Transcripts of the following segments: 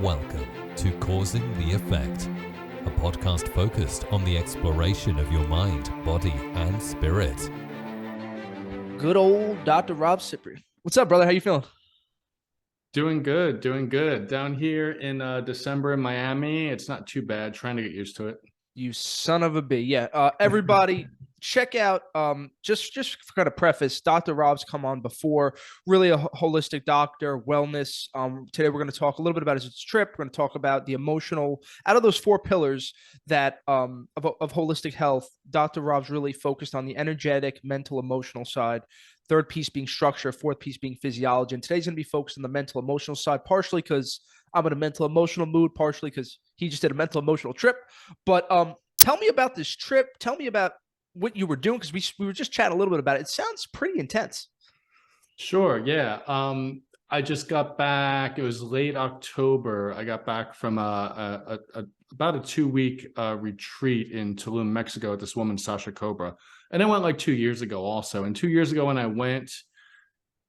Welcome to Causing the Effect, a podcast focused on the exploration of your mind, body, and spirit. Good old Dr. Rob Ciprian. What's up, brother? How you feeling? Doing good. Down here in December in Miami, it's not too bad. Trying to get used to it. You son of a b. Yeah. Everybody, check out. Just for kind of preface, Dr. Rob's come on before. Really a holistic doctor, wellness. Today we're going to talk a little bit about his trip. We're going to talk about the emotional. Out of those four pillars that of holistic health, Dr. Rob's really focused on the energetic, mental, emotional side. Third piece being structure, fourth piece being physiology. And today's going to be focused on the mental, emotional side, partially because I'm in a mental, emotional mood, partially because he just did a mental, emotional trip. But tell me about this trip. Tell me about what you were doing, because we were just chatting a little bit about it. It sounds pretty intense. Sure. Yeah. I just got back. It was late October. I got back from about a 2-week retreat in Tulum, Mexico with this woman, Sasha Cobra. And I went like 2 years ago also. And 2 years ago when I went,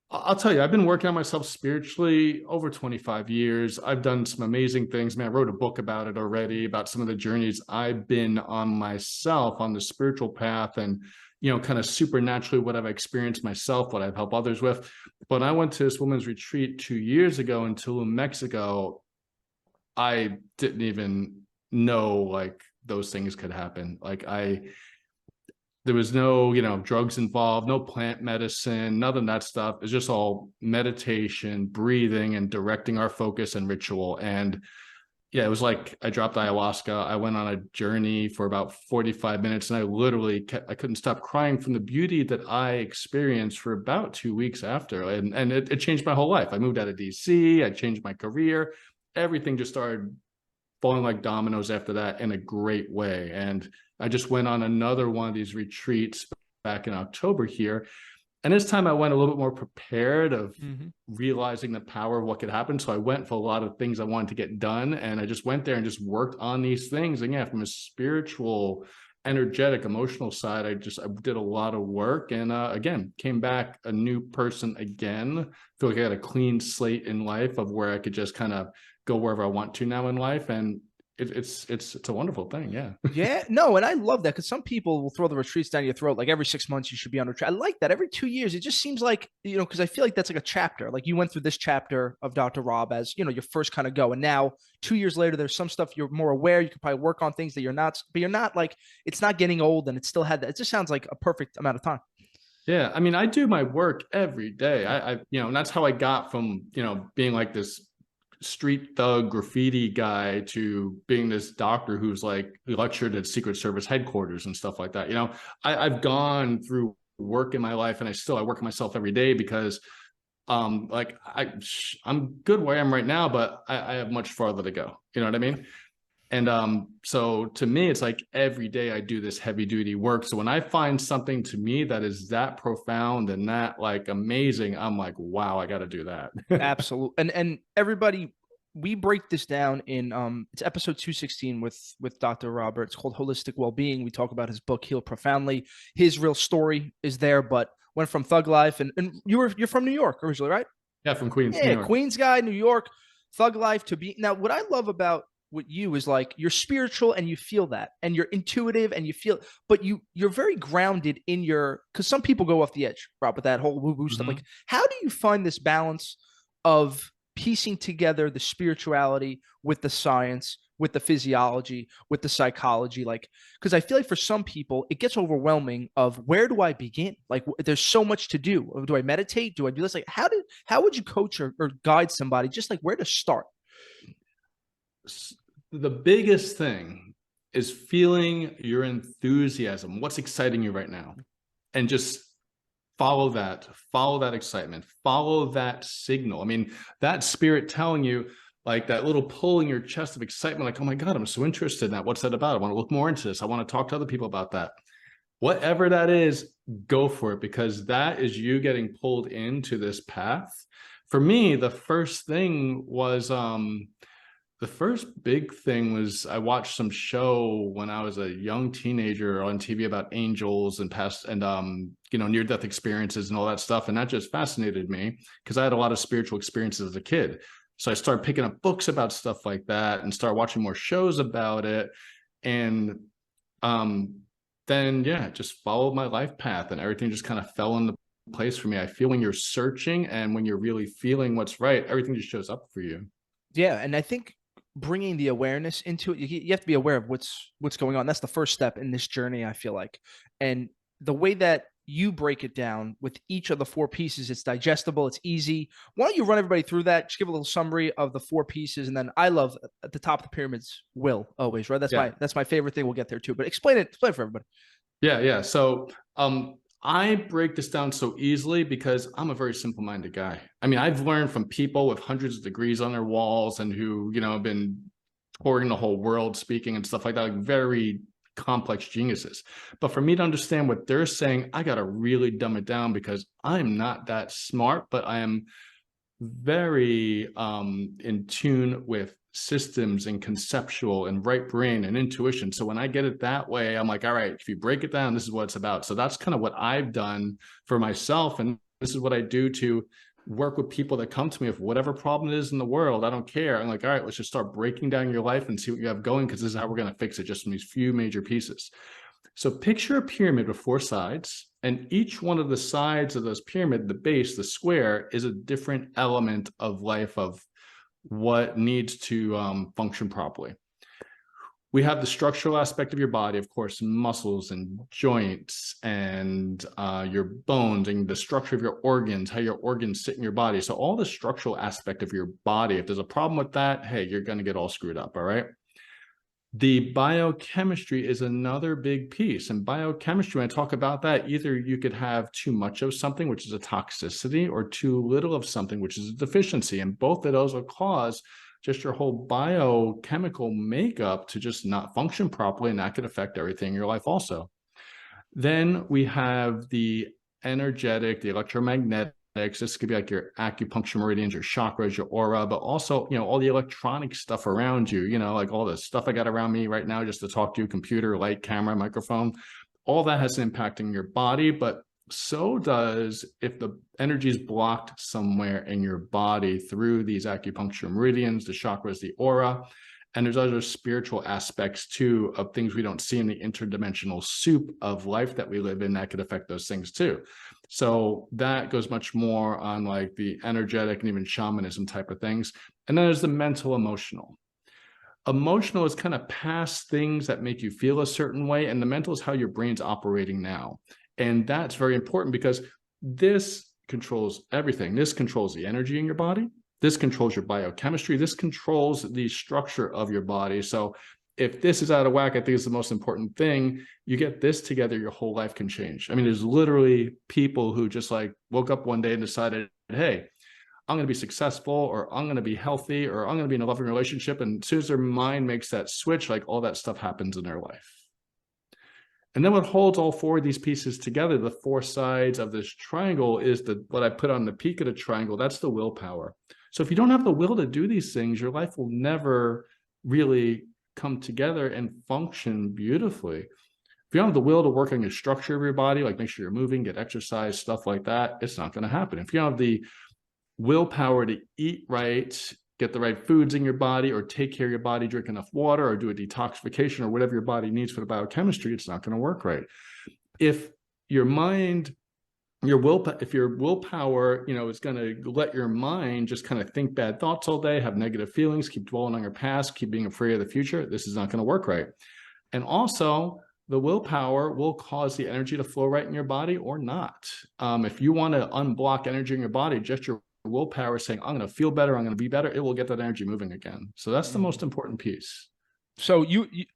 I'll tell you, I've been working on myself spiritually over 25 years. I've done some amazing things. Man, I wrote a book about it already, about some of the journeys I've been on myself on the spiritual path and, you know, kind of supernaturally what I've experienced myself, what I've helped others with. But I went to this woman's retreat 2 years ago in Tulum, Mexico. I didn't even know like those things could happen. There was no, drugs involved, no plant medicine, none of that stuff. It's just all meditation, breathing, and directing our focus and ritual. And yeah, it was like I dropped ayahuasca. I went on a journey for about 45 minutes, and I couldn't stop crying from the beauty that I experienced for about 2 weeks after. And it changed my whole life. I moved out of DC. I changed my career. Everything just started falling like dominoes after that in a great way. And I just went on another one of these retreats back in October here. And this time I went a little bit more prepared of realizing the power of what could happen. So I went for a lot of things I wanted to get done. And I just went there and just worked on these things. And yeah, from a spiritual, energetic, emotional side, I did a lot of work. And again, came back a new person again. Feel like I had a clean slate in life of where I could just kind of go wherever I want to now in life. And it's a wonderful thing. Yeah. Yeah, no. And I love that, because some people will throw the retreats down your throat. Like every 6 months you should be on retreat. I like that. Every 2 years, it just seems like, because I feel like that's like a chapter. Like you went through this chapter of Dr. Rob as, your first kind of go. And now 2 years later, there's some stuff you're more aware. You can probably work on things that you're not, but you're not like, it's not getting old and it still had that. It just sounds like a perfect amount of time. Yeah. I mean, I do my work every day. And that's how I got from, being like this street thug graffiti guy to being this doctor who's like lectured at Secret Service headquarters and stuff like that. I've gone through work in my life, and I work on myself every day because I'm good where I am right now, but I have much farther to go. You know what I mean? And so to me, it's like every day I do this heavy duty work. So when I find something to me that is that profound and that like amazing, I'm like, wow, I got to do that. Absolutely. And everybody, we break this down in it's episode 216 with Dr. Robert. It's called Holistic Wellbeing. We talk about his book, Heal Profoundly. His real story is there, but went from thug life, and you're from New York originally, right? Yeah, from Queens. Yeah, New York. Queens guy, New York, thug life to be. Now, what I love about what you is like, you're spiritual and you feel that, and you're intuitive and you feel, but you're very grounded in because some people go off the edge, Rob, with that whole woo-woo stuff. Like, how do you find this balance of piecing together the spirituality with the science, with the physiology, with the psychology? Like, because I feel like for some people it gets overwhelming of where do I begin? Like, there's so much to do. Do I meditate? Do I do this? Like, how would you coach or guide somebody just like where to start? The biggest thing is feeling your enthusiasm, what's exciting you right now, and just follow that excitement, follow that signal. I mean, that spirit telling you, like that little pull in your chest of excitement, like, oh my God, I'm so interested in that. What's that about? I want to look more into this. I want to talk to other people about that. Whatever that is, go for it, because that is you getting pulled into this path. For me, the first big thing was I watched some show when I was a young teenager on TV about angels and near-death experiences and all that stuff. And that just fascinated me because I had a lot of spiritual experiences as a kid. So I started picking up books about stuff like that and started watching more shows about it. And then, yeah, just followed my life path and everything just kind of fell into place for me. I feel when you're searching and when you're really feeling what's right, everything just shows up for you. Yeah, and I think bringing the awareness into it, you have to be aware of what's going on. That's the first step in this journey, I feel like. And the way that you break it down with each of the four pieces, it's digestible, it's easy. Why don't you run everybody through that? Just give a little summary of the four pieces, and then I love at the top of the pyramids, will always, right? That's my favorite thing. We'll get there too, but explain it for everybody. Yeah. So I break this down so easily because I'm a very simple-minded guy. I mean, I've learned from people with hundreds of degrees on their walls and who, have been touring the whole world speaking and stuff like that, like very complex geniuses. But for me to understand what they're saying, I got to really dumb it down because I'm not that smart, but I am very in tune with systems and conceptual and right brain and intuition. So when I get it that way, I'm like, all right, if you break it down, this is what it's about. So that's kind of what I've done for myself. And this is what I do to work with people that come to me with whatever problem it is in the world. I don't care. I'm like, all right, let's just start breaking down your life and see what you have going, because this is how we're going to fix it, just from these few major pieces. So picture a pyramid with four sides, and each one of the sides of this pyramid, the base, the square, is a different element of life, of what needs to function properly. We have the structural aspect of your body, of course, muscles and joints and your bones and the structure of your organs, how your organs sit in your body. So all the structural aspect of your body, if there's a problem with that, hey, you're going to get all screwed up, all right? The biochemistry is another big piece. And biochemistry, when I talk about that, either you could have too much of something, which is a toxicity, or too little of something, which is a deficiency. And both of those will cause just your whole biochemical makeup to just not function properly, and that could affect everything in your life also. Then we have the energetic, the electromagnetic. This could be like your acupuncture meridians, your chakras, your aura, but also, all the electronic stuff around you, like all the stuff I got around me right now just to talk to you, computer, light, camera, microphone, all that has an impact in your body, but so does if the energy is blocked somewhere in your body through these acupuncture meridians, the chakras, the aura. And there's other spiritual aspects too of things we don't see in the interdimensional soup of life that we live in that could affect those things too. So that goes much more on like the energetic and even shamanism type of things. And then there's the mental, emotional. Emotional is kind of past things that make you feel a certain way. And the mental is how your brain's operating now. And that's very important because this controls everything. This controls the energy in your body. This controls your biochemistry. This controls the structure of your body. So if this is out of whack, I think it's the most important thing. You get this together, your whole life can change. I mean, there's literally people who just like woke up one day and decided, hey, I'm going to be successful, or I'm going to be healthy, or I'm going to be in a loving relationship. And as soon as their mind makes that switch, like all that stuff happens in their life. And then what holds all four of these pieces together, the four sides of this triangle, is what I put on the peak of the triangle. That's the willpower. So if you don't have the will to do these things, your life will never really come together and function beautifully. If you don't have the will to work on your structure of your body, like make sure you're moving, get exercise, stuff like that, it's not going to happen. If you don't have the willpower to eat right, get the right foods in your body, or take care of your body, drink enough water, or do a detoxification, or whatever your body needs for the biochemistry, it's not going to work right. If your mind, if your willpower, is going to let your mind just kind of think bad thoughts all day, have negative feelings, keep dwelling on your past, keep being afraid of the future, this is not going to work right. And also, the willpower will cause the energy to flow right in your body or not. If you want to unblock energy in your body, just your willpower saying, I'm going to feel better, I'm going to be better, it will get that energy moving again. So that's the most important piece. So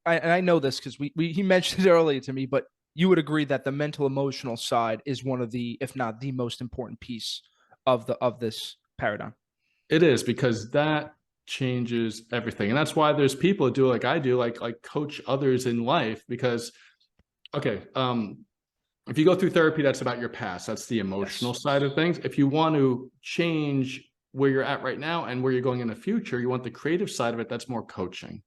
I know this because he mentioned it earlier to me, but you would agree that the mental emotional side is one of the, if not the most important piece of this paradigm. It is, because that changes everything. And that's why there's people who do like I do, like coach others in life, because if you go through therapy, that's about your past. That's the emotional side of things. If you want to change where you're at right now and where you're going in the future, you want the creative side of it. That's more coaching.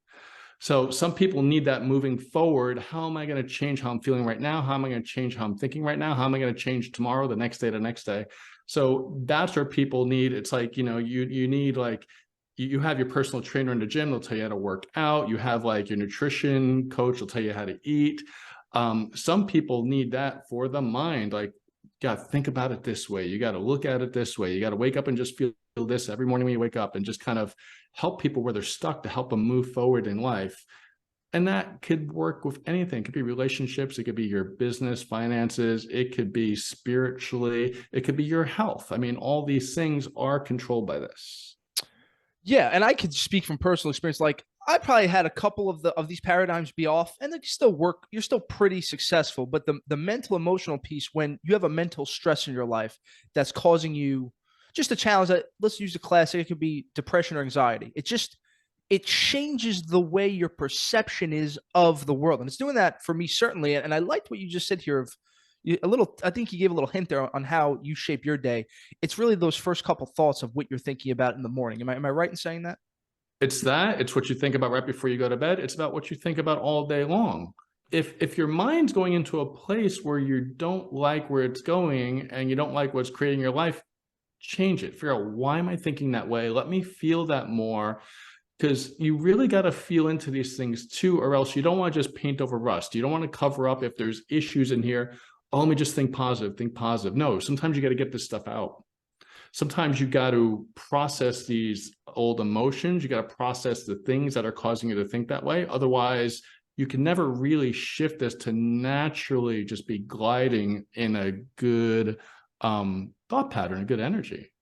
So some people need that moving forward. How am I going to change how I'm feeling right now? How am I going to change how I'm thinking right now? How am I going to change tomorrow, the next day, the next day? So that's where people need, it's like, you need like you have your personal trainer in the gym, they'll tell you how to work out. You have like your nutrition coach will tell you how to eat. Some people need that for the mind. Like, you got to think about it this way. You got to look at it this way. You got to wake up and just feel this every morning when you wake up, and just kind of help people where they're stuck, to help them move forward in life. And that could work with anything. It could be relationships. It could be your business, finances. It could be spiritually. It could be your health. I mean, all these things are controlled by this. Yeah, and I could speak from personal experience. Like, I probably had a couple of these paradigms be off, and they still work. You're still pretty successful, but the mental emotional piece, when you have a mental stress in your life that's causing you just a challenge, that, let's use the classic, it could be depression or anxiety. It changes the way your perception is of the world, and it's doing that for me certainly. And I liked what you just said here of a little. I think you gave a little hint there on how you shape your day. It's really those first couple thoughts of what you're thinking about in the morning. Am I right in saying that? It's what you think about right before you go to bed. It's about what you think about all day long. If your mind's going into a place where you don't like where it's going and you don't like what's creating your life, change it. Figure out, why am I thinking that way? Let me feel that more. Because you really got to feel into these things too, or else you don't want to just paint over rust. You don't want to cover up if there's issues in here. Oh, let me just think positive, think positive. No, sometimes you got to get this stuff out. Sometimes you got to process these old emotions. You got to process the things that are causing you to think that way. Otherwise, you can never really shift this to naturally just be gliding in a good thought pattern, a good energy.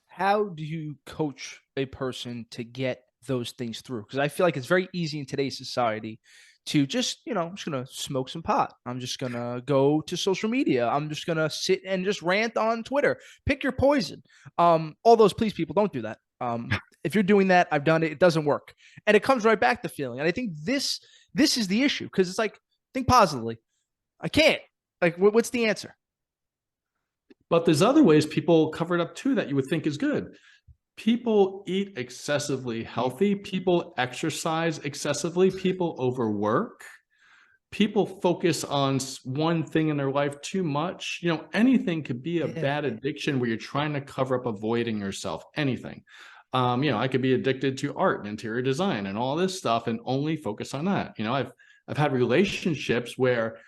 How do you coach a person to get those things through? Because I feel like it's very easy in today's society to just, I'm just going to smoke some pot. I'm just going to go to social media. I'm just going to sit and just rant on Twitter. Pick your poison. All those please people, don't do that. If you're doing that, I've done it. It doesn't work. And it comes right back to feeling. And I think this is the issue, because it's like, think positively. I can't. Like, what's the answer? But there's other ways people cover it up too that you would think is good. People eat excessively healthy. People exercise excessively. People overwork. People focus on one thing in their life too much. Anything could be a bad addiction where you're trying to cover up avoiding yourself. Anything. I could be addicted to art and interior design and all this stuff and only focus on that. I've had relationships where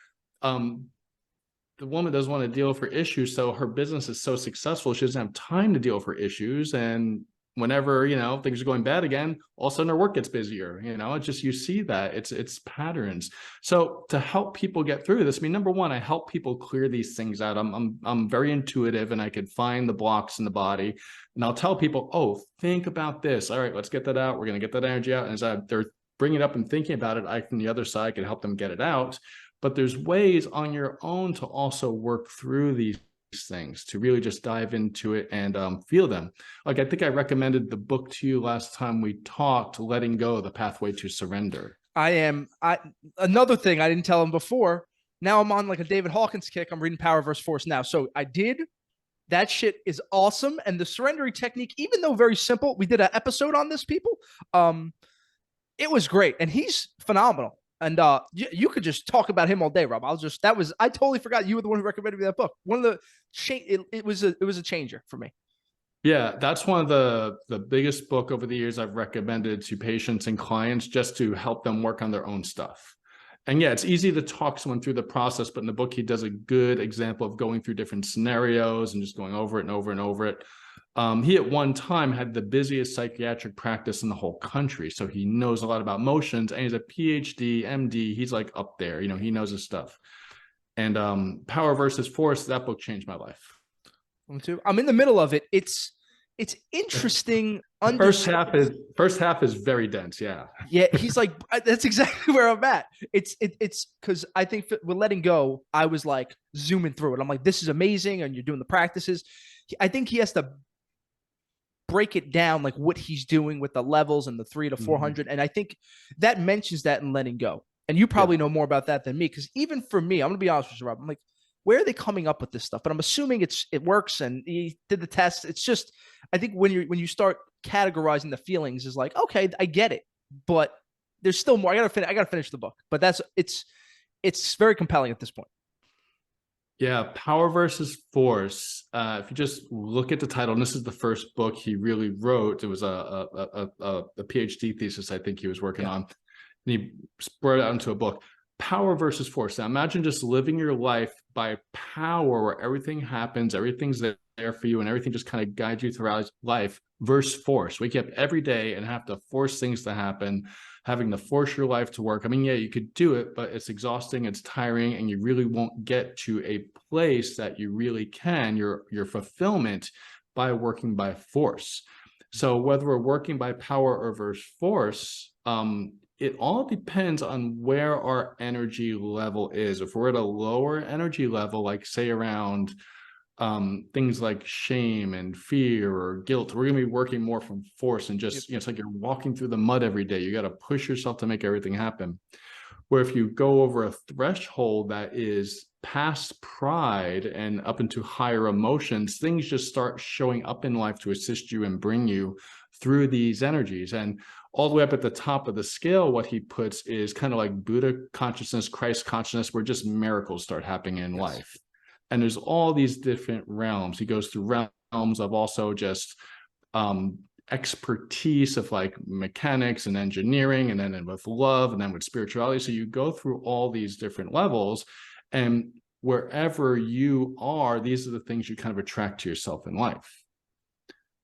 the woman doesn't want to deal with her issues, so her business is so successful, she doesn't have time to deal with her issues. And whenever, things are going bad again, all of a sudden her work gets busier. It's just, you see that it's patterns. So to help people get through this, number one, I help people clear these things out. I'm very intuitive, and I could find the blocks in the body, and I'll tell people, oh, think about this. All right, let's get that out. We're going to get that energy out. And as they're bringing it up and thinking about it, I, from the other side, can help them get it out. But there's ways on your own to also work through these things, to really just dive into it and feel them. Like, I think I recommended the book to you last time we talked, Letting Go, The Pathway to Surrender. Another thing I didn't tell him before, now I'm on like a David Hawkins kick. I'm reading Power vs. Force now. So I did. That shit is awesome. And the surrendering technique, even though very simple, we did an episode on this, people. It was great. And he's phenomenal. And you could just talk about him all day, Rob. I totally forgot you were the one who recommended me that book. It was a changer for me. Yeah, that's one of the biggest book over the years I've recommended to patients and clients, just to help them work on their own stuff. And yeah, it's easy to talk someone through the process, but in the book, he does a good example of going through different scenarios and just going over it and over and over it. He at one time had the busiest psychiatric practice in the whole country. So he knows a lot about emotions, and he's a PhD, MD. He's like up there, he knows his stuff. And Power versus Force, that book changed my life. I'm in the middle of it. It's interesting. First half is very dense. Yeah. Yeah. He's like, that's exactly where I'm at. It's because I think with Letting Go, I was like zooming through it. I'm like, this is amazing. And you're doing the practices. I think he has to break it down, like what he's doing with the levels and the 300 to 400. And I think that mentions that in Letting Go. And you probably know more about that than me. Because even for me, I'm going to be honest with you, Rob. I'm like, where are they coming up with this stuff? But I'm assuming it works, and he did the test. It's just, I think when you start categorizing the feelings, is like, okay, I get it, but there's still more. I gotta finish the book. But it's very compelling at this point. Yeah, power versus force. If you just look at the title, and this is the first book he really wrote. It was a PhD thesis I think he was working on, and he brought it out into a book. Power versus force. Now imagine just living your life by power, where everything happens, everything's there for you, and everything just kind of guides you throughout life, versus force. Wake up every day and have to force things to happen, having to force your life to work. I mean, yeah, you could do it, but it's exhausting, it's tiring, and you really won't get to a place that you really can, your fulfillment, by working by force. So whether we're working by power or versus force, it all depends on where our energy level is. If we're at a lower energy level, like say around things like shame and fear or guilt, we're going to be working more from force and just, it's like you're walking through the mud every day. You got to push yourself to make everything happen. Where if you go over a threshold that is past pride and up into higher emotions, things just start showing up in life to assist you and bring you through these energies. And all the way up at the top of the scale, what he puts is kind of like Buddha consciousness, Christ consciousness, where just miracles start happening in life. And there's all these different realms. He goes through realms of also just expertise of like mechanics and engineering, and then with love, and then with spirituality. So you go through all these different levels, and wherever you are, these are the things you kind of attract to yourself in life.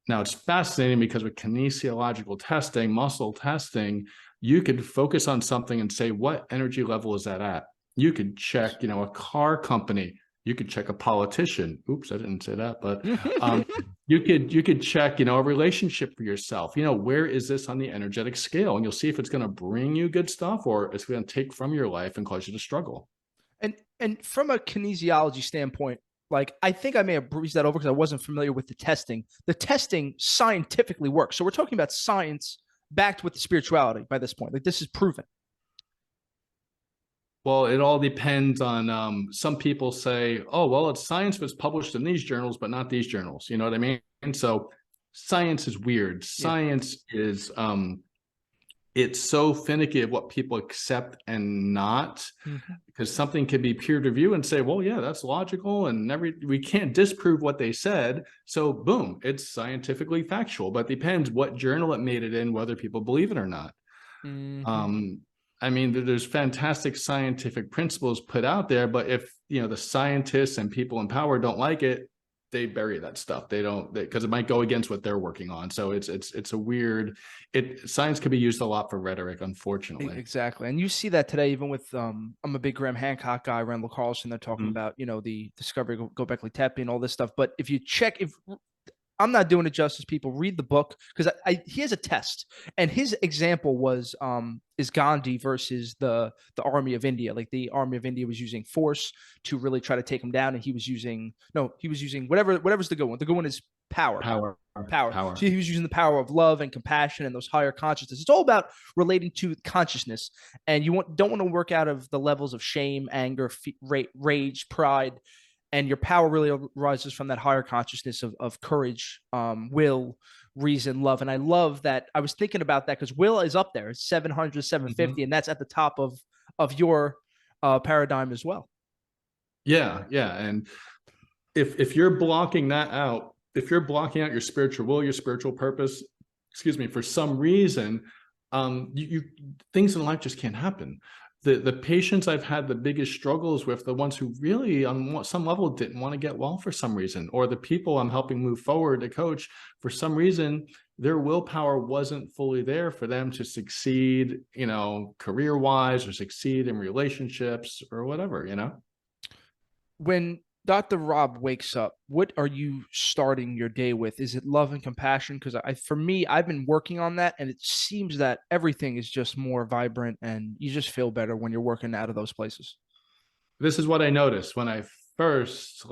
Now, it's fascinating because with kinesiological testing, muscle testing, you could focus on something and say, what energy level is that at? You could check, a car company. You could check a politician. Oops, I didn't say that, but you could check, a relationship for yourself. Where is this on the energetic scale? And you'll see if it's going to bring you good stuff or it's going to take from your life and cause you to struggle. And from a kinesiology standpoint, like I think I may have breezed that over because I wasn't familiar with the testing. The testing scientifically works. So we're talking about science backed with the spirituality by this point. Like this is proven. Well, it all depends on some people say, oh, well, it's science was published in these journals, but not these journals. You know what I mean? And so science is weird. Science is it's so finicky of what people accept and not, because something can be peer review and say, well, yeah, that's logical. And we can't disprove what they said. So boom, it's scientifically factual, but it depends what journal it made it in, whether people believe it or not. I mean, there's fantastic scientific principles put out there, but if, the scientists and people in power don't like it, they bury that stuff. They don't, because it might go against what they're working on. So it's a weird, science can be used a lot for rhetoric, unfortunately. Exactly. And you see that today, even with, I'm a big Graham Hancock guy, Randall Carlson, they're talking about, the discovery of Göbekli Tepe and all this stuff. But if you check, if I'm not doing it justice, people read the book, because he has a test, and his example was is Gandhi versus the army of India. Like the army of India was using force to really try to take him down, and he was using whatever's the good one. The good one is power. So he was using the power of love and compassion and those higher consciousness. It's all about relating to consciousness, and you don't want to work out of the levels of shame, anger, rage, pride. And your power really arises from that higher consciousness of courage, will, reason, love. And I love that. I was thinking about that because will is up there. It's 700, 750, and that's at the top of your paradigm as well. Yeah. And if you're blocking that out, if you're blocking out your spiritual will, your spiritual purpose, for some reason, you things in life just can't happen. The patients I've had the biggest struggles with, the ones who really on some level didn't want to get well for some reason, or the people I'm helping move forward to coach, for some reason, their willpower wasn't fully there for them to succeed, career-wise, or succeed in relationships or whatever, When Dr. Rob wakes up, what are you starting your day with? Is it love and compassion? Because for me, I've been working on that, and it seems that everything is just more vibrant, and you just feel better when you're working out of those places. This is what I noticed when I first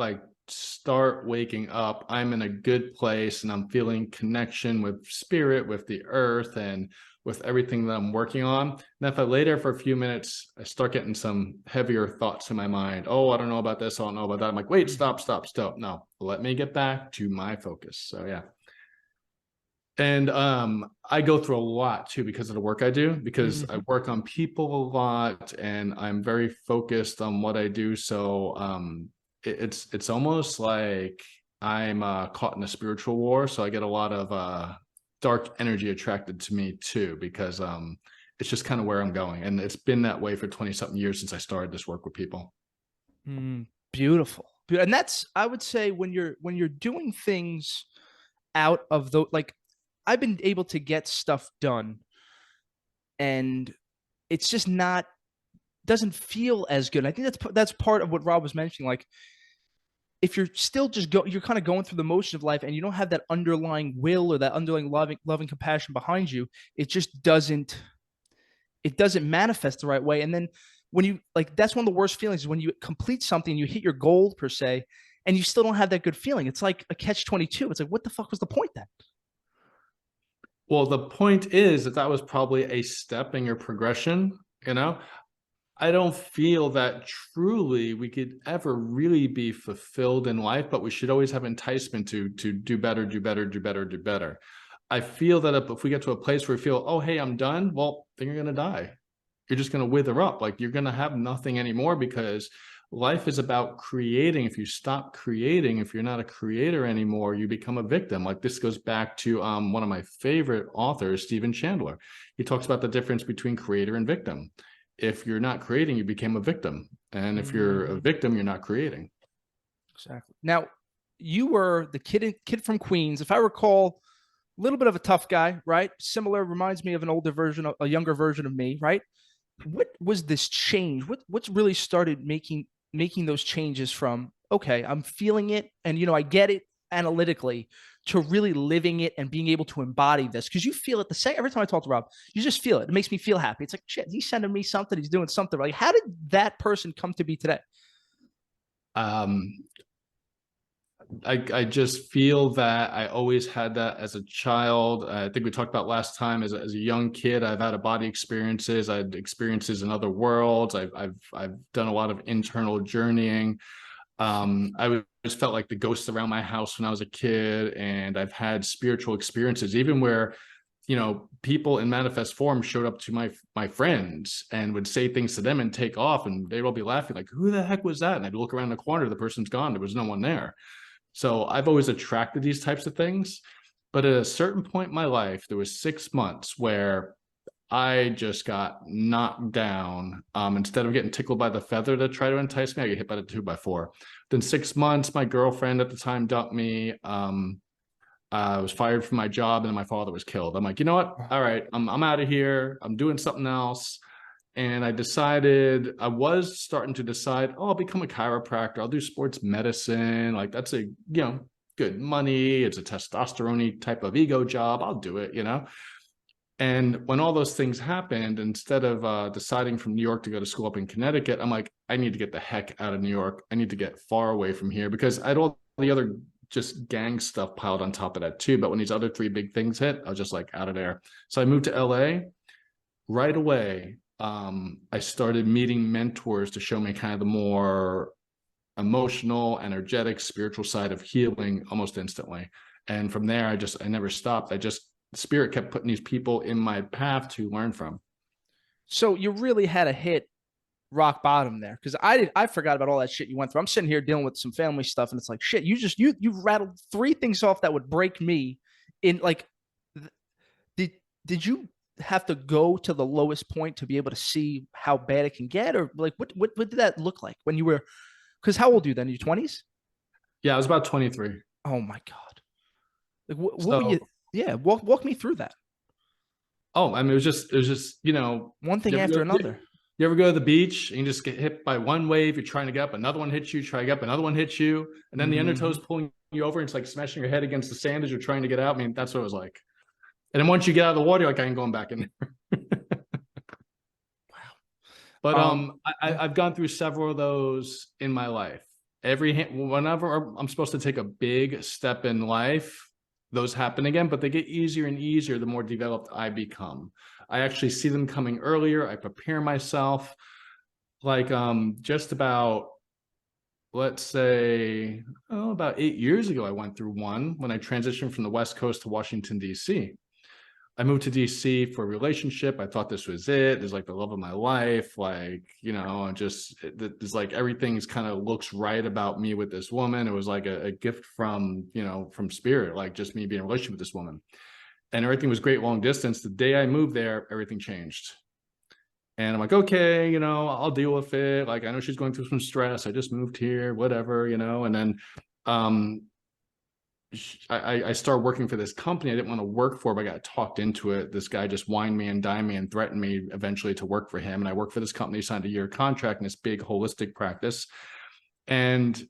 start waking up. I'm in a good place, and I'm feeling connection with spirit, with the earth, and with everything that I'm working on. And if I lay there for a few minutes, I start getting some heavier thoughts in my mind. Oh, I don't know about this. I don't know about that. I'm like, wait, stop. No, let me get back to my focus. So yeah. And I go through a lot too because of the work I do, because I work on people a lot and I'm very focused on what I do. So it's almost like I'm caught in a spiritual war. So I get a lot of dark energy attracted to me too, because it's just kind of where I'm going. And it's been that way for 20 something years since I started this work with people. Beautiful. And that's, I would say, when you're doing things out of the, like, I've been able to get stuff done and it's just not, doesn't feel as good. I think that's part of what Rob was mentioning. Like, if you're still you're kind of going through the motion of life and you don't have that underlying will or that underlying loving compassion behind you, it just doesn't manifest the right way. And then when you, like, that's one of the worst feelings, is when you complete something, you hit your goal per se, and you still don't have that good feeling. It's like a catch-22. It's like, what the fuck was the point then? Well, the point is that was probably a step in your progression, you know? I don't feel that truly we could ever really be fulfilled in life, but we should always have enticement to do better, do better, do better, do better. I feel that if we get to a place where we feel, oh, hey, I'm done, well, then you're going to die. You're just going to wither up. Like, you're going to have nothing anymore, because life is about creating. If you stop creating, if you're not a creator anymore, you become a victim. Like, this goes back to one of my favorite authors, Stephen Chandler. He talks about the difference between creator and victim. If you're not creating, you became a victim. And if you're a victim, you're not creating. Exactly. Now, you were the kid from Queens, if I recall, a little bit of a tough guy, right? Similar, reminds me of an older version, a younger version of me, right? What was this change? What's really started making those changes from, okay, I'm feeling it and, I get it analytically, to really living it and being able to embody this? Because you feel it the same every time I talk to Rob. You just feel it. It makes me feel happy. It's like, shit, he's sending me something. He's doing something. Like, how did that person come to be today? I just feel that I always had that as a child. I think we talked about last time, as a young kid, I've had body experiences. I had experiences in other worlds. I've done a lot of internal journeying. I always felt like the ghosts around my house when I was a kid, and I've had spiritual experiences, even where, people in manifest form showed up to my friends and would say things to them and take off, and they'd all be laughing like, who the heck was that? And I'd look around the corner, the person's gone. There was no one there. So I've always attracted these types of things. But at a certain point in my life, there was 6 months where I just got knocked down. Instead of getting tickled by the feather to try to entice me, I get hit by the 2x4. Then 6 months, my girlfriend at the time dumped me. I was fired from my job, and my father was killed. I'm like, you know what? All right, I'm out of here. I'm doing something else. And I was starting to decide, oh, I'll become a chiropractor. I'll do sports medicine. Like, that's a, good money. It's a testosterone type of ego job. I'll do it, And when all those things happened, instead of deciding from New York to go to school up in Connecticut, I'm like, I need to get the heck out of New York. I need to get far away from here, because I had all the other just gang stuff piled on top of that too. But when these other 3 big things hit, I was just like, out of there. So I moved to LA right away. I started meeting mentors to show me kind of the more emotional, energetic, spiritual side of healing almost instantly. And from there, I never stopped. Spirit kept putting these people in my path to learn from. So you really had to hit rock bottom there, because I forgot about all that shit you went through. I'm sitting here dealing with some family stuff, and it's like, shit, you rattled 3 things off that would break me. In like, did you have to go to the lowest point to be able to see how bad it can get, or like what did that look like when you were? Because how old are you then? In your 20s? Yeah, I was about 23. Oh my god! Like what were you? Yeah, walk me through that. Oh, I mean, it was just one thing after another. You ever go to the beach and you just get hit by one wave? You're trying to get up, another one hits you. Try to get up, another one hits you, and then the undertow's pulling you over, and it's like smashing your head against the sand as you're trying to get out. I mean, that's what it was like. And then once you get out of the water, you're like, I ain't going back in there. Wow. But I've gone through several of those in my life. Whenever I'm supposed to take a big step in life, those happen again, but they get easier and easier the more developed I become. I actually see them coming earlier. I prepare myself. Like just about, let's say, about 8 years ago, I went through one when I transitioned from the West Coast to Washington, D.C. I moved to DC for a relationship. I thought this was it. It's like the love of my life. Like, you know, and just it's like everything's kind of looks right about me with this woman. It was like a gift from, you know, from spirit, like just me being in a relationship with this woman. And everything was great long distance. The day I moved there, everything changed. And I'm like, okay, you know, I'll deal with it. Like, I know she's going through some stress. I just moved here, whatever, you know. And then I started working for this company I didn't want to work for, but I got talked into it. This guy just wined me and dined me and threatened me eventually to work for him. And I worked for this company, signed a year contract in this big holistic practice. And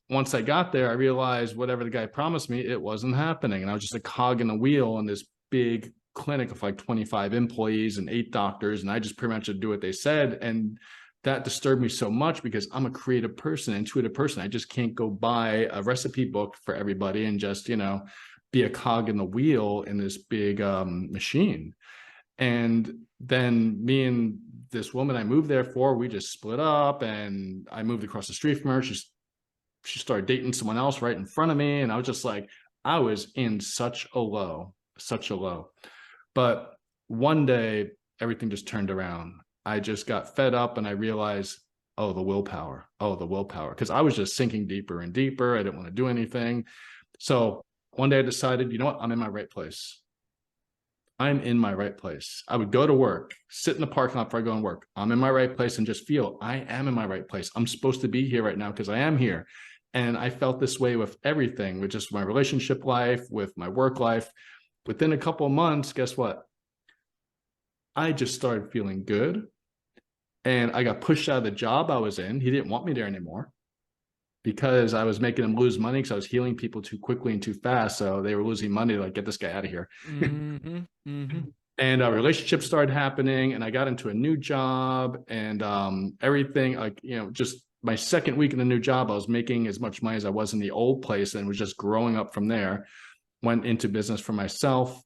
once I got there, I realized whatever the guy promised me, it wasn't happening. And I was just a cog in the wheel in this big clinic of like 25 employees and 8 doctors. And I just pretty much had to do what they said. And that disturbed me so much because I'm a creative person, intuitive person. I just can't go buy a recipe book for everybody and just, you know, be a cog in the wheel in this big machine. And then me and this woman I moved there for, we just split up, and I moved across the street from her. She started dating someone else right in front of me. And I was just like, I was in such a low. But one day, everything just turned around. I just got fed up and I realized, oh, the willpower. Because I was just sinking deeper and deeper. I didn't want to do anything. So one day I decided, you know what? I'm in my right place. I'm in my right place. I would go to work, sit in the parking lot before I go and work. I'm in my right place and just feel I am in my right place. I'm supposed to be here right now because I am here. And I felt this way with everything, with just my relationship life, with my work life. Within a couple of months, guess what? I just started feeling good. And I got pushed out of the job I was in. He didn't want me there anymore because I was making them lose money because I was healing people too quickly and too fast. So they were losing money, like, get this guy out of here. And relationships started happening, and I got into a new job, and everything, like, you know, just my second week in the new job, I was making as much money as I was in the old place and was just growing up from there. Went into business for myself.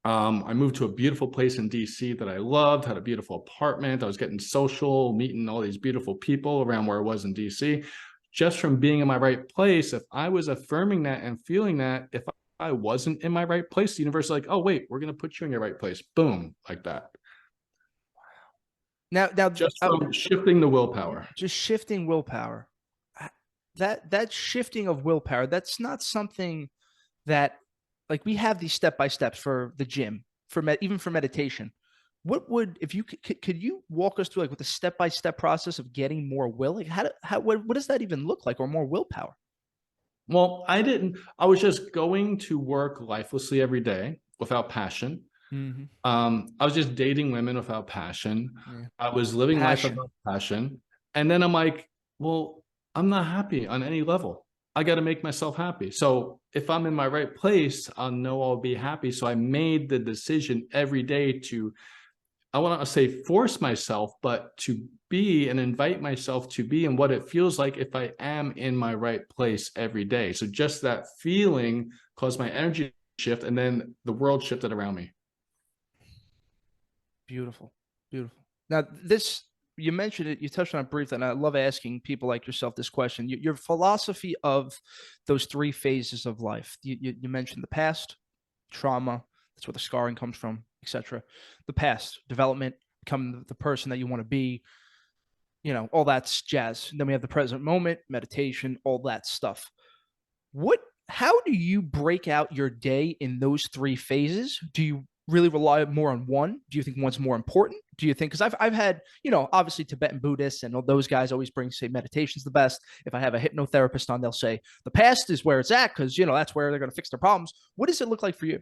I moved to a beautiful place in DC that I loved, had a beautiful apartment. I was getting social, meeting all these beautiful people around where I was in DC. Just from being in my right place, if I was affirming that and feeling that, if I wasn't in my right place, the universe is like, oh, wait, we're going to put you in your right place. Boom, like that. Now, just from shifting the willpower. Just shifting willpower. That shifting of willpower, that's not something that, like, we have these step-by-steps for the gym, even for meditation. What would, if you could you walk us through, like, with the step-by-step process of getting more will? Like, what does that even look like, or more willpower? Well, I was just going to work lifelessly every day without passion. I was just dating women without passion. I was living life without passion. And then I'm like, well, I'm not happy on any level. I got to make myself happy. So if I'm in my right place, I'll know I'll be happy. So I made the decision every day to, I want to say force myself, but to be and invite myself to be in what it feels like if I am in my right place every day. So just that feeling caused my energy to shift, and then the world shifted around me. Beautiful. Now, this, you mentioned it, you touched on it briefly, and I love asking people like yourself this question. Your philosophy of those 3 phases of life. You mentioned the past, trauma, that's where the scarring comes from, etc. The past, development, becoming the person that you want to be, you know, all that's jazz. And then we have the present moment, meditation, all that stuff. How do you break out your day in those 3 phases? Do you really rely more on one? Do you think one's more important? Do you think, because I've had, you know, obviously Tibetan Buddhists and all those guys always say meditation's the best. If I have a hypnotherapist on, they'll say the past is where it's at because, you know, that's where they're going to fix their problems. What does it look like for you?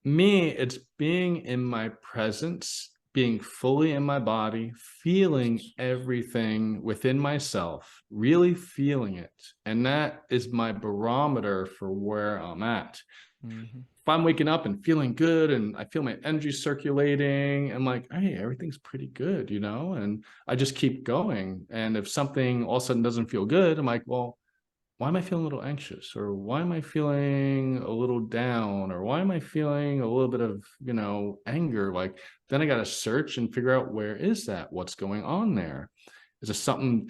Me, it's being in my presence, being fully in my body, feeling everything within myself, really feeling it. And that is my barometer for where I'm at. If I'm waking up and feeling good and I feel my energy circulating, I'm like, hey, everything's pretty good, you know, and I just keep going. And if something all of a sudden doesn't feel good, I'm like, well, why am I feeling a little anxious? Or why am I feeling a little down? Or why am I feeling a little bit of, you know, anger? Like, then I got to search and figure out, where is that? What's going on there? Is this something,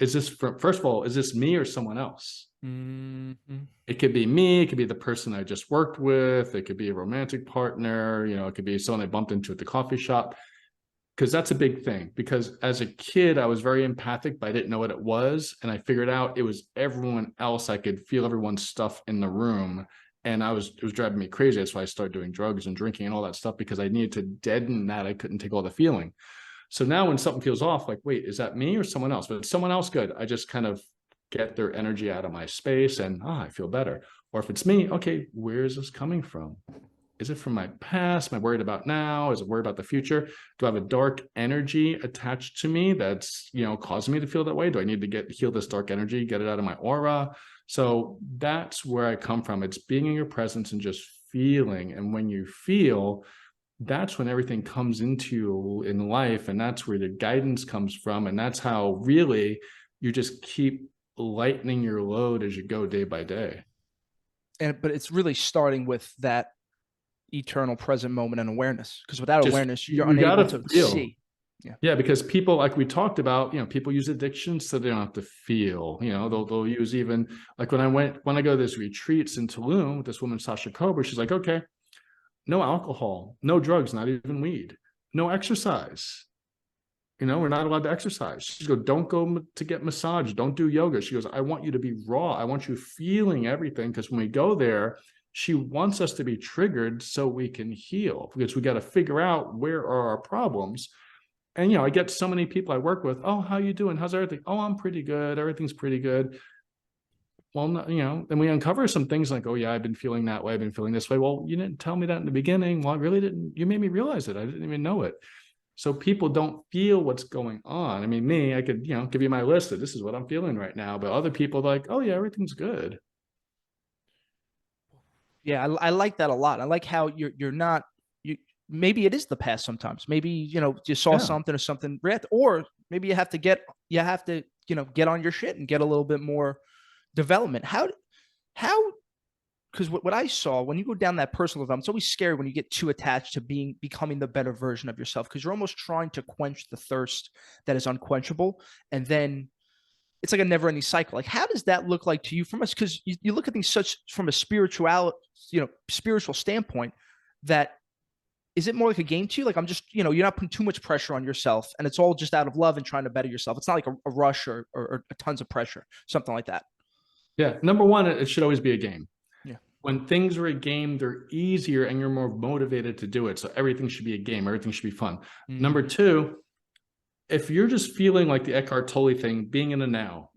first of all, is this me or someone else? Mm-hmm. It could be me, it could be the person I just worked with, it could be a romantic partner, it could be someone I bumped into at the coffee shop. Because that's a big thing. Because as a kid, I was very empathic, but I didn't know what it was. And I figured out it was everyone else. I could feel everyone's stuff in the room. And it was driving me crazy. That's why I started doing drugs and drinking and all that stuff, because I needed to deaden that. I couldn't take all the feeling. So now when something feels off, like, wait, is that me or someone else? But if it's someone else, good. I just kind of get their energy out of my space and I feel better. Or if it's me, okay, where is this coming from? Is it from my past? Am I worried about now? Is it worried about the future? Do I have a dark energy attached to me that's, causing me to feel that way? Do I need to heal this dark energy, get it out of my aura? So that's where I come from. It's being in your presence and just feeling. And when you feel, that's when everything comes into you in life. And that's where the guidance comes from. And that's how really you just keep lightening your load as you go day by day. But it's really starting with that eternal present moment and awareness, because without awareness, you're unable to see. Yeah, because people, like we talked about, people use addictions so they don't have to feel. They'll use, even like when I go to this retreats in Tulum with this woman, Sasha Kober, she's like, okay, no alcohol, no drugs, not even weed, no exercise. We're not allowed to exercise. She goes, don't go to get massage, don't do yoga. She goes, I want you to be raw. I want you feeling everything, because when we go there, she wants us to be triggered so we can heal, because we got to figure out where are our problems. And, I get so many people I work with. Oh, how you doing? How's everything? Oh, I'm pretty good. Everything's pretty good. Well, then we uncover some things like, oh yeah, I've been feeling that way. I've been feeling this way. Well, you didn't tell me that in the beginning. Well, I really didn't. You made me realize it. I didn't even know it. So people don't feel what's going on. I mean, me, I could, give you my list of this is what I'm feeling right now. But other people are like, oh yeah, everything's good. Yeah, I like that a lot. I like how you're not, maybe it is the past sometimes. Maybe, you saw something or something, or maybe you have to get on your shit and get a little bit more development. How, because what I saw when you go down that personal development, it's always scary when you get too attached to becoming the better version of yourself, because you're almost trying to quench the thirst that is unquenchable. And then it's like a never ending cycle. Like, how does that look like to you from us? Because you look at things from a spiritual standpoint, that is it more like a game to you? Like, I'm just, you're not putting too much pressure on yourself, and it's all just out of love and trying to better yourself. It's not like a rush or tons of pressure, something like that. Yeah. Number one, it should always be a game. Yeah. When things are a game, they're easier and you're more motivated to do it. So everything should be a game. Everything should be fun. Mm-hmm. Number two, if you're just feeling like the Eckhart Tolle thing, being in the now,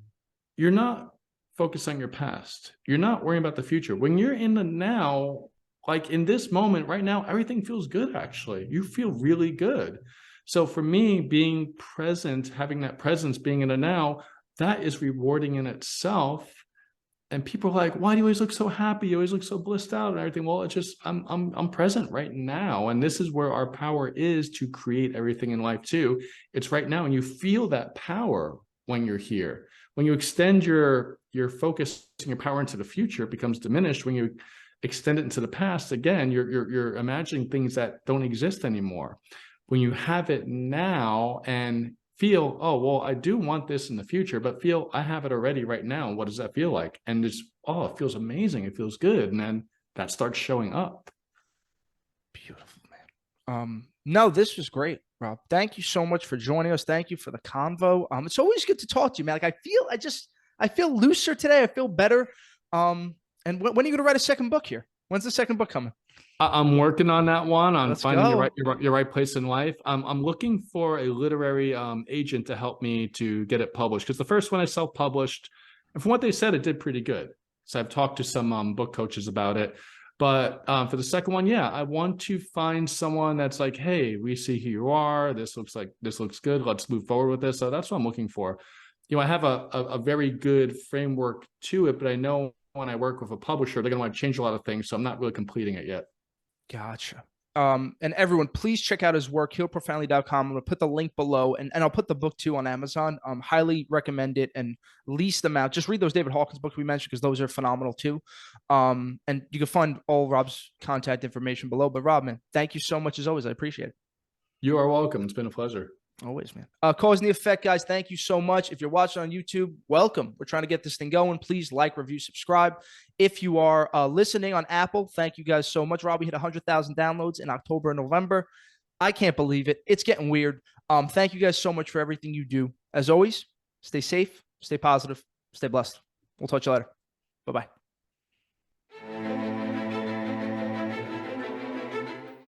you're not focused on your past. You're not worrying about the future. When you're in the now, like in this moment right now, everything feels good, actually. You feel really good. So for me, being present, having that presence, being in the now, that is rewarding in itself. And people are like, why do you always look so happy? You always look so blissed out and everything. Well, it's just, I'm present right now. And this is where our power is to create everything in life too. It's right now. And you feel that power when you're here. When you extend your focus and your power into the future, it becomes diminished. When you extend it into the past, again, you're imagining things that don't exist anymore. When you have it now and feel, oh, well, I do want this in the future, but feel I have it already right now. What does that feel like? And it's, oh, it feels amazing. It feels good. And then that starts showing up. Beautiful, man. No, this was great, Rob. Thank you so much for joining us. Thank you for the convo. It's always good to talk to you, man. Like, I feel looser today. I feel better. And when are you going to write a second book here? When's the second book coming? I'm working on that one, on finding your right place in life. I'm looking for a literary agent to help me to get it published, because the first one I self-published, and from what they said, it did pretty good. So I've talked to some book coaches about it. But for the second one, yeah, I want to find someone that's like, hey, we see who you are. This looks good. Let's move forward with this. So that's what I'm looking for. I have a very good framework to it, but I know when I work with a publisher, they're going to want to change a lot of things. So I'm not really completing it yet. Gotcha. And everyone, please check out his work, healprofoundly.com. I'm going to put the link below, and I'll put the book too on Amazon. Highly recommend it, and lease them out. Just read those David Hawkins books we mentioned, because those are phenomenal too. And you can find all Rob's contact information below. But Rob, man, thank you so much as always. I appreciate it. You are welcome. It's been a pleasure. Always, man. Cause and the effect, guys. Thank you so much. If you're watching on YouTube, welcome. We're trying to get this thing going. Please like, review, subscribe. If you are listening on Apple, thank you guys so much. Rob, we hit 100,000 downloads in October and November. I can't believe it. It's getting weird. Thank you guys so much for everything you do. As always, stay safe, stay positive, stay blessed. We'll talk to you later. Bye-bye.